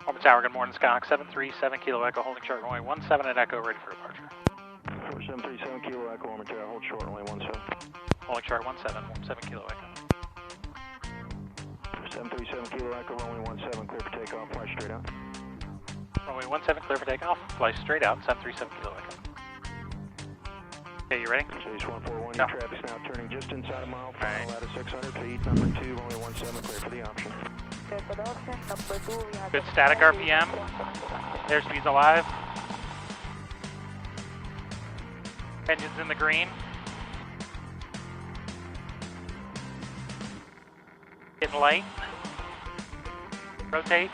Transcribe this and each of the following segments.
Ormond Tower, good morning, Skyhawk 737 Kilo Echo, holding short runway 17 at Echo, ready for departure. 737 Kilo Echo, Ormond Tower, hold short runway 17. Holding short 17 Kilo Echo. 737 Kilo Echo, runway 17, clear for takeoff, fly straight out. Runway 17, clear for takeoff, fly straight out, 737 Kilo Echo. Okay, you ready? Chase 141, your traffic's now turning just inside a mile, final out of 600 feet, number 2, runway 17, clear for the option. Good static RPM, airspeed's alive. Engines in the green. Getting light. Rotate.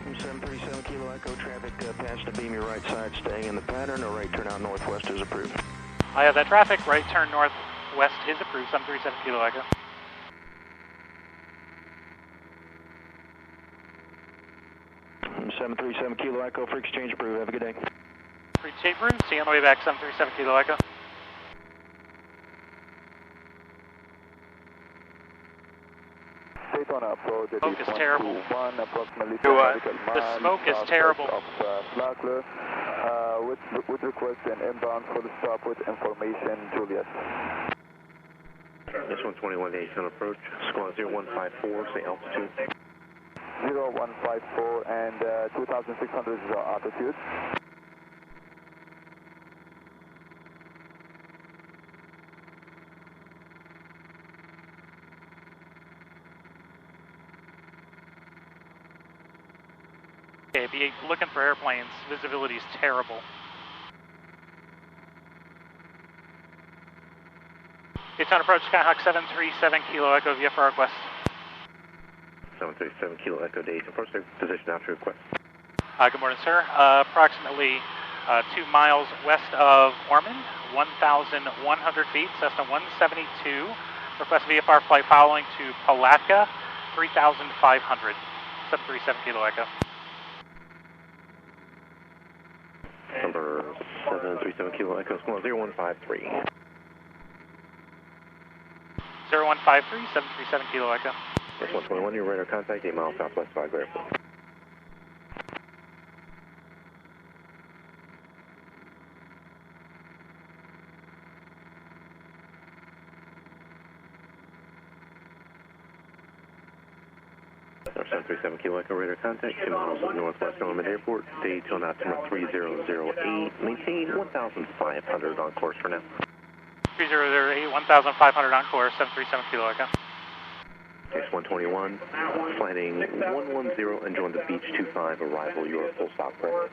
From 737 Kilo Echo, traffic past the beam, your right side staying in the pattern, or right turn out northwest is approved. I have that traffic, right turn northwest is approved, 737 Kilo Echo. From 737 Kilo Echo, for exchange approved, have a good day. Free to tape room, see you on the way back, 737 Kilo Echo. Smoke is terrible. The smoke is terrible. Would request an inbound for the stop with information, Juliet. This 121 days on approach, squad 0154, say altitude. 0154 and 2600 is our altitude. Okay, be looking for airplanes. Visibility is terrible. It's on approach, Skyhawk 737 Kilo Echo, VFR request. 737 Kilo Echo days, approach their position after request. Good morning, sir. Approximately 2 miles west of Ormond, 1,100 feet, Cessna 172. Request VFR flight following to Palatka, 3,500, 737 Kilo Echo. Number 737 Kilo Echo, squad 0153. 0153, 737 Kilo Echo. This 121, your radar contact, 8 miles southwest of Airport. Our 737 Kilo Echo radar contact, 2 miles northwest Ormond Airport, Daytona altimeter 3008, maintain 1,500 on course for now. 3008, 1,500 on course, 737 Kilo Echo. Case 121, flighting 110 and join the Beach 25 arrival, you are full stop, correct?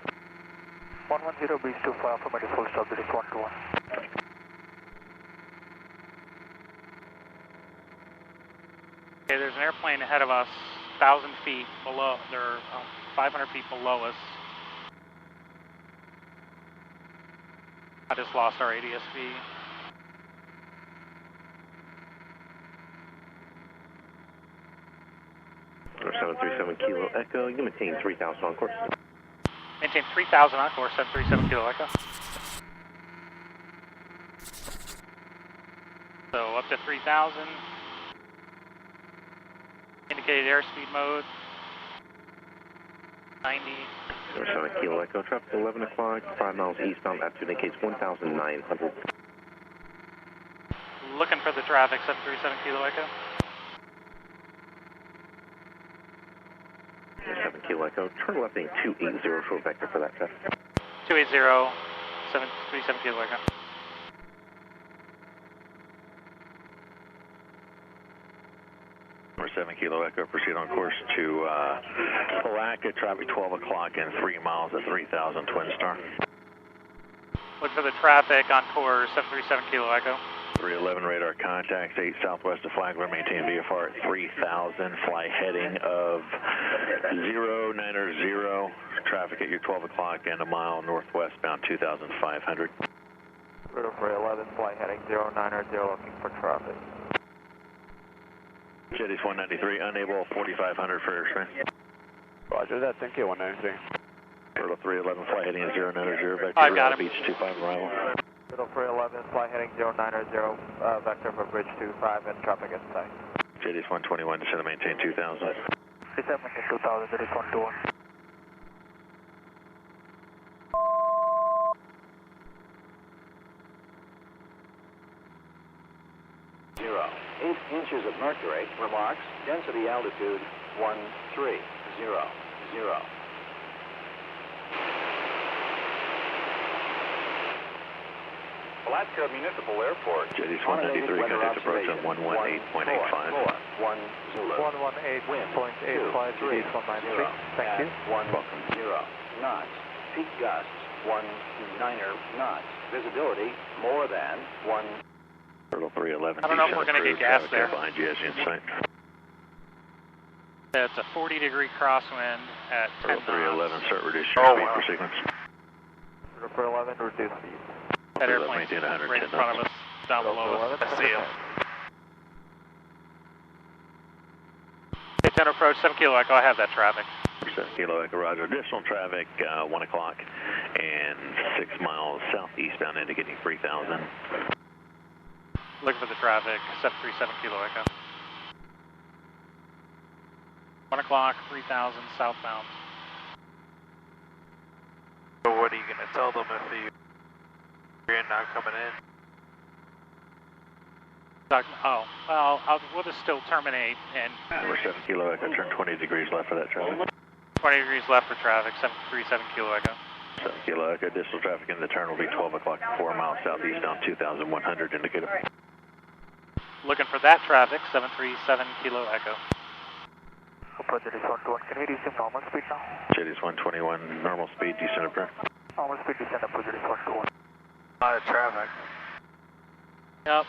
110 Beach 25, affirmative, full stop, direct 121. Okay, there's an airplane ahead of us, 1,000 feet below, they're 500 feet below us. I just lost our ADSV. Or 737 Kilo Echo, you maintain 3,000 on course. Maintain 3,000 on course, 737 Kilo Echo. So up to 3,000. Indicated airspeed mode. 90. Or 7 Kilo Echo, traffic 11 o'clock, 5 miles eastbound, altitude indicates 1,900. Looking for the traffic, 737 Kilo Echo. 7 Kilo Echo, turn left being 280, short vector for that traffic. 280, 737 Kilo Echo. Number 7 Kilo Echo, proceed on course to Palatka, traffic 12 o'clock and 3 miles at 3,000 Twin Star. Look for the traffic on course, 737 Kilo Echo. 311 radar contacts, 8 southwest of Flagler, maintain VFR at 3000, fly heading of 090, traffic at your 12 o'clock and a mile northwest bound 2500. Rotor 311, fly heading 090, looking for traffic. Jetties 193, unable 4500 for airspace. Roger that, thank you, 193. Rotor 311, fly heading at 090, vector I got him. Beach 25 arrival. Rotor 311, fly heading 090, vector for bridge 25 and traffic at sight. Jetties 121, descend to maintain 2000. 2000, Jetties 121. Zero. 8 inches of mercury. Remarks. Density altitude 13. 0. Palatka Municipal Airport. Jetties 193, contact approach on 118.85. 1 Zulu. 118.85, Jetties 193. Thank you. 10 knots. Peak gusts 19 knots. Visibility more than 1. Turtle 311. I don't know if we're going to get gas there. Behind you as you in sight. It's a 40-degree crosswind at 10 Turtle knots. 311, start reducing your speed for sequence. Rotor 311, reduce speed. That airplane maintain 110 right in front of us, down below us. I see him. Okay, 10 approach, 7 kilo echo, I have that traffic. 7 kilo echo, roger. Additional traffic, 1 o'clock and 6 miles southeastbound, indicating 3000. Looking for the traffic, 737 kilo echo. 1 o'clock, 3000 southbound. So what are you going to tell them if you're not coming in? Oh, well, we'll just still terminate and Number 7 kilo echo, turn 20 degrees left for that traffic. 20 degrees left for traffic, 737 kilo echo. 7 kilo echo, additional traffic in the turn will be 12 o'clock and 4 miles southeastbound, 2100 indicator. Looking for that traffic, 737 kilo echo. Approach Jetties 121, can we resume normal speed now? Jetties 121, normal speed, descend approach. Normal speed, descend approach Jetties 121. A lot of traffic. Yep.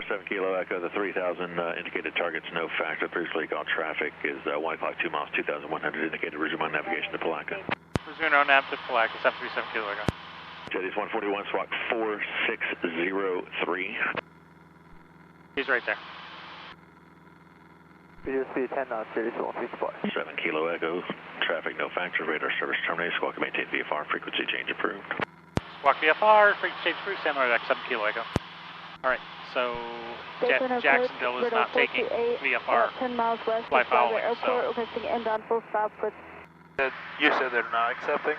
7 kilo echo, the 3000 indicated targets no factor. Previously called traffic is 1 o'clock, 2 miles, 2100 indicated. Resume on navigation to Palatka. Resume on nav to Palatka, 737 kilo echo. Jetties 141, squawk 4603. He's right there. Reduce speed 10 knots, Jetties 135. 7 kilo echo, traffic no factor, radar service terminated. Squawk maintain VFR, frequency change approved. Squawk VFR, frequency change through, stand by back 7 kilo echo. Alright, so Jacksonville is not taking VFR 10 miles west fly of Flagler following, Airport, so requesting inbound full stop with... You said they're not accepting?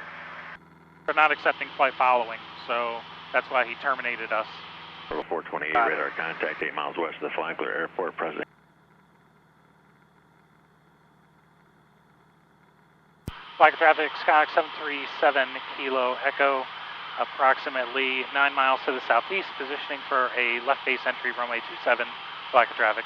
they're not accepting flight following, so that's why he terminated us. 428, radar contact 8 miles west of the Flagler Airport, present. Flag traffic, Skyhawk 737 kilo echo, approximately 9 miles to the southeast, positioning for a left base entry, runway 27, flag traffic.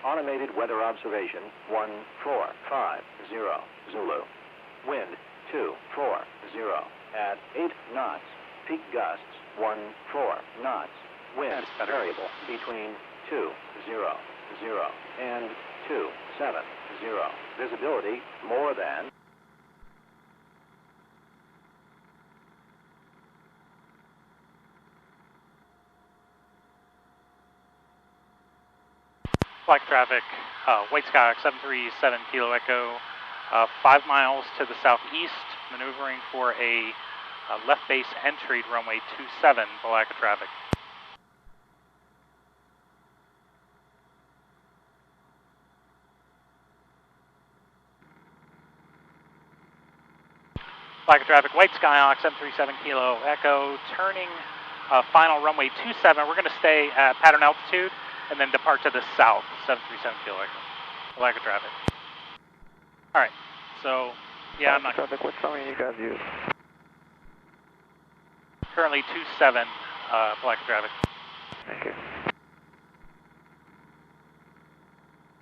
Automated weather observation 1450 Zulu. Wind 240 at 8 knots. Peak gusts 14 knots. Wind variable between 200 and 270. Visibility more than. Flight traffic, White Skyhawk 737 kilo echo, 5 miles to the southeast, maneuvering for a left base entry, runway 27, Palatka traffic. Palatka traffic, White Skyhawk 737 kilo echo, turning final runway 27. We're going to stay at pattern altitude and then depart to the south, 737 kilo echo, Palatka traffic. Alright, so Yeah, I'm not. Traffic, which runway you guys use? Currently 27, Palatka traffic. Thank you.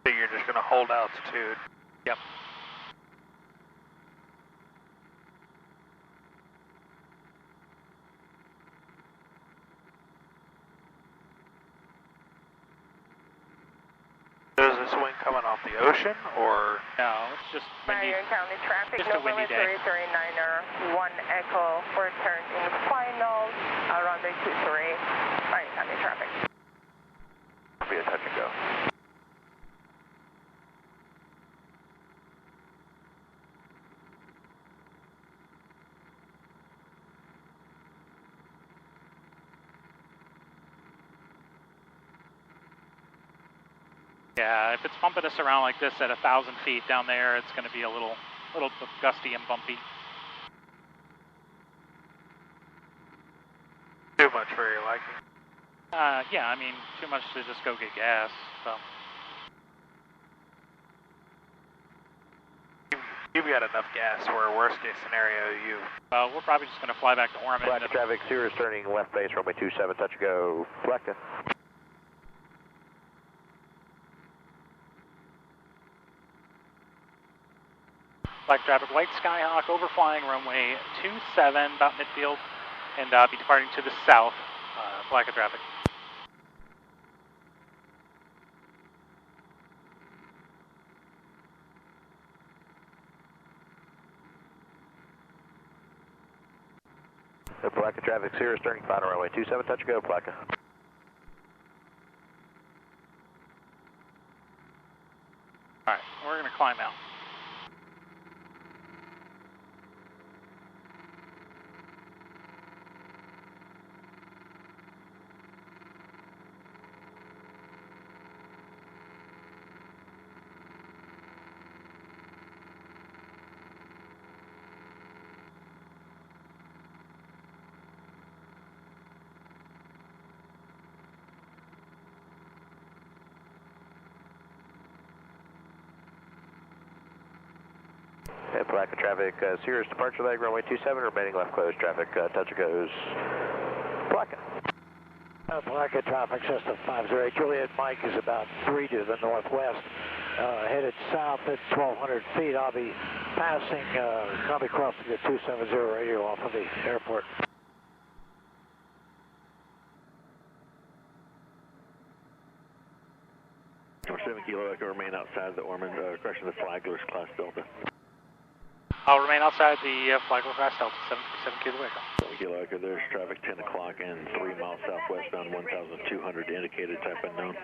So you're just going to hold altitude. Yep. Is this wind coming off the ocean, or? No, it's just windy. Marion County traffic, Just a windy day. 339er, 1 Echo, for turn in final, runway 23, Marion County traffic. Be a touch and go. Yeah, if it's bumping us around like this at 1,000 feet down there, it's going to be a little gusty and bumpy. Too much for your liking. Yeah, I mean, too much to just go get gas, so. You've got enough gas for a worst case scenario. Well, we're probably just going to fly back to Ormond. Palatka traffic, Cirrus turning left base, runway 27, touch and go. Palatka. Black traffic, White Skyhawk overflying runway 27, about midfield, and be departing to the south, Palatka traffic. Palatka traffic, Cirrus turning final runway 27, touch and go. Palatka. Alright, we're going to climb out. Palatka traffic, Cirrus departure leg, runway 27, remaining left closed traffic, touch and goes. Palatka. Palatka traffic, Cessna 508, Juliet Mike is about 3 to the northwest, headed south at 1,200 feet. I'll be passing, I'll be crossing the 270 radio off of the airport. Number 7 Kilo Echo, remain outside the Ormond, correction, the Flaglers Class Delta. I'll remain outside the Flagler Class Delta, 737 Kilo Echo. 7 Kilo Echo, there's traffic 10 o'clock and 3 miles southwestbound, 1,200, indicated type unknown.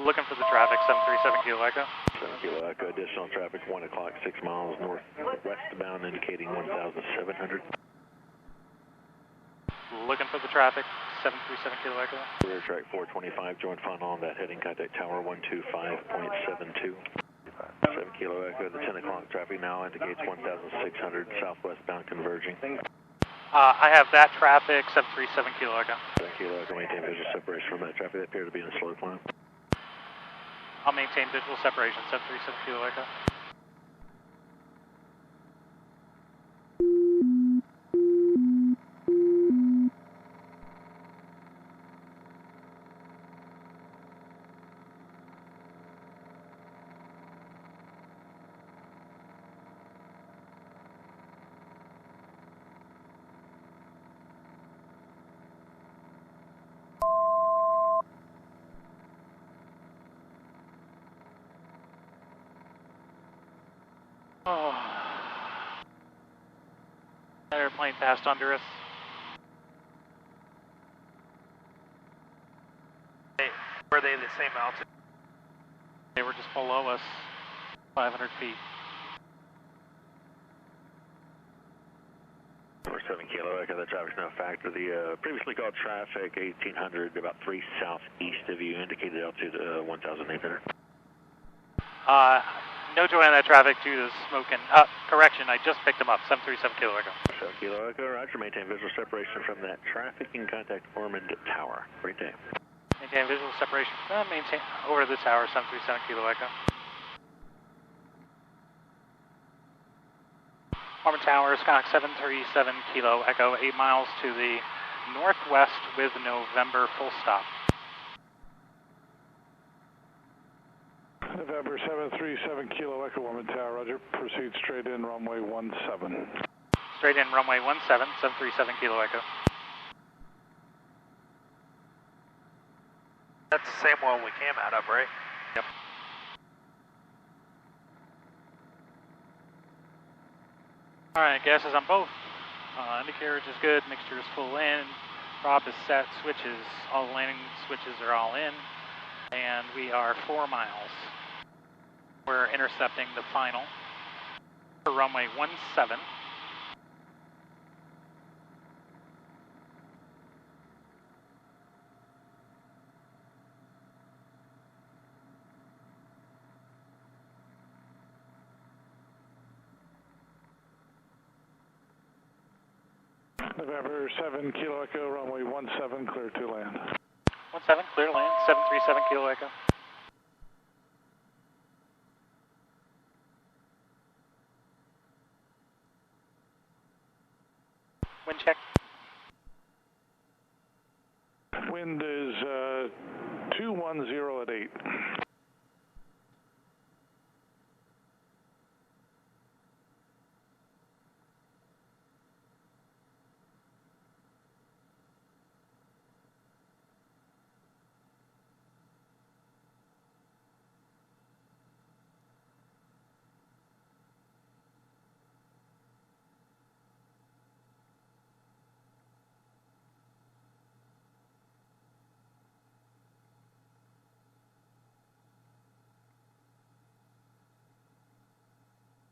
Looking for the traffic, 737 Kilo Echo. 7 Kilo Echo, additional traffic 1 o'clock, 6 miles northwestbound, indicating 1,700. Looking for the traffic, 737 Kilo Echo. Rear track 425, join final on that heading, contact tower 125.72. 7 Kilo Echo, the 10 o'clock traffic now indicates 1,600 southwestbound converging. I have that traffic, 737 Kilo Echo. 7 Kilo Echo, maintain visual separation from that traffic. They appear to be in a slow climb. I'll maintain visual separation, 737 Kilo Echo. Oh. That airplane passed under us. Were they the same altitude? They were just below us, 500 feet. Number 7 Kilo Echo, the traffic's no factor. The previously called traffic, 1,800, about 3 southeast of you, indicated altitude 1,800. No joy on that traffic due to smoke and, correction, I just picked them up, 737 Kilo Echo. 7 Kilo Echo, roger, maintain visual separation from that traffic and contact Ormond Tower. Great day. Maintain visual separation, maintain over the tower, 737 Kilo Echo. Ormond Tower, Skyhawk 737 Kilo Echo, 8 miles to the northwest with November full stop. November 737 Kilo Echo, Ormond Tower, roger. Proceed straight in, runway 17. Straight in, runway 17, 737 Kilo Echo. That's the same one we came out of, right? Yep. Alright, gas is on both. Undercarriage is good, mixture is full in, prop is set, switches, all the landing switches are all in, and we are 4 miles. We're intercepting the final for runway 17. November 7 Kilo Echo, runway 17, clear to land. 17, clear to land, 737 Kilo Echo. Wind check. Wind is 210 at 8.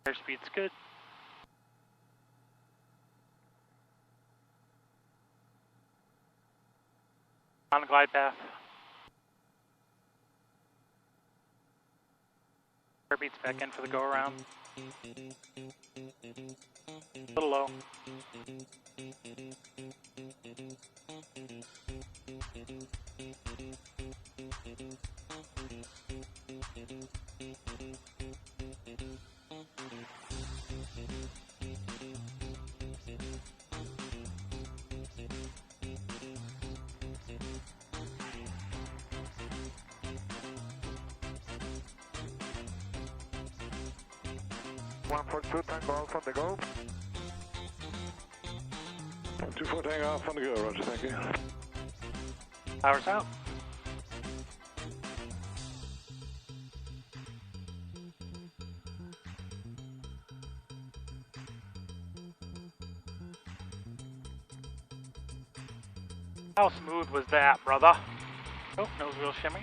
Airspeed's good. On the glide path. Airbeat's back in for the go around. A little low. Tango off on the go. 24 Tango off on the go, roger, thank you. Power's out. How smooth was that, brother? Oh, nose wheel shimmy.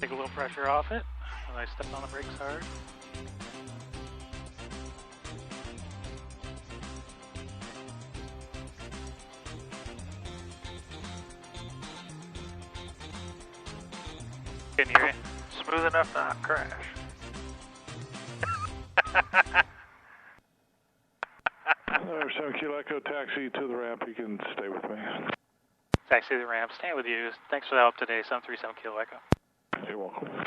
Take a little pressure off it. And I stepped on the brakes hard. Couldn't hear you. Smooth enough to not crash. Number 7 Kilo Echo, taxi to the ramp. You can stay with me. Taxi to the ramp. Staying with you. Thanks for the help today, 737 Kilo Echo. You're welcome.